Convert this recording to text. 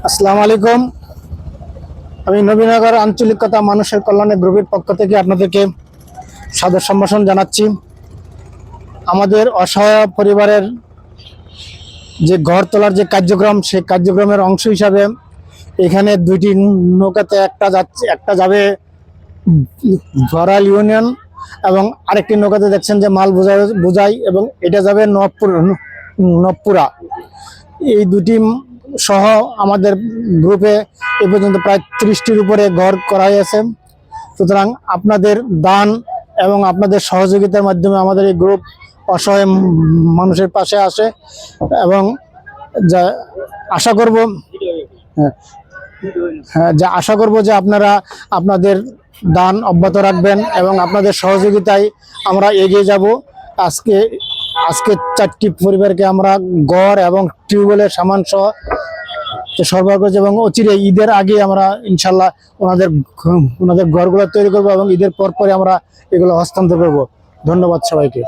আসসালামু আলাইকুম। আমি নবীনগর আঞ্চলিকতা মানুষের কল্যাণে গ্রুপের পক্ষ থেকে আপনাদেরকে সাদর সম্ভাষণ জানাচ্ছি। আমাদের অসহায় পরিবারের যে ঘর তোলার যে কার্যক্রম, সেই কার্যক্রমের অংশ হিসাবে এখানে দুইটি নৌকাতে একটা যাবে ধরাইল ইউনিয়ন এবং আরেকটি নৌকাতে দেখছেন যে মাল বোঝাই এবং এটা যাবে নবপুরা। এই দুটি সহ আমাদের গ্রুপে এ পর্যন্ত প্রায় 30টির উপরে ঘর করা হয়েছে। সুতরাং আপনাদের দান এবং আপনাদের সহযোগিতার মাধ্যমে আমাদের এই গ্রুপ অসহায় মানুষের পাশে আসে এবং যা আশা করব আশা করব যে আপনারা আপনাদের দান অব্যাহত রাখবেন এবং আপনাদের সহযোগিতায় আমরা এগিয়ে যাব। আজকে 4টি পরিবারকে আমরা ঘর এবং টিউবওয়েলের সামান সহ সরবরাহ করছি এবং অচিরে ঈদের আগে আমরা ইনশাল্লাহ ওনাদের ঘরগুলো তৈরি করব এবং ঈদের পরে আমরা এগুলো হস্তান্তর করব। ধন্যবাদ সবাইকে।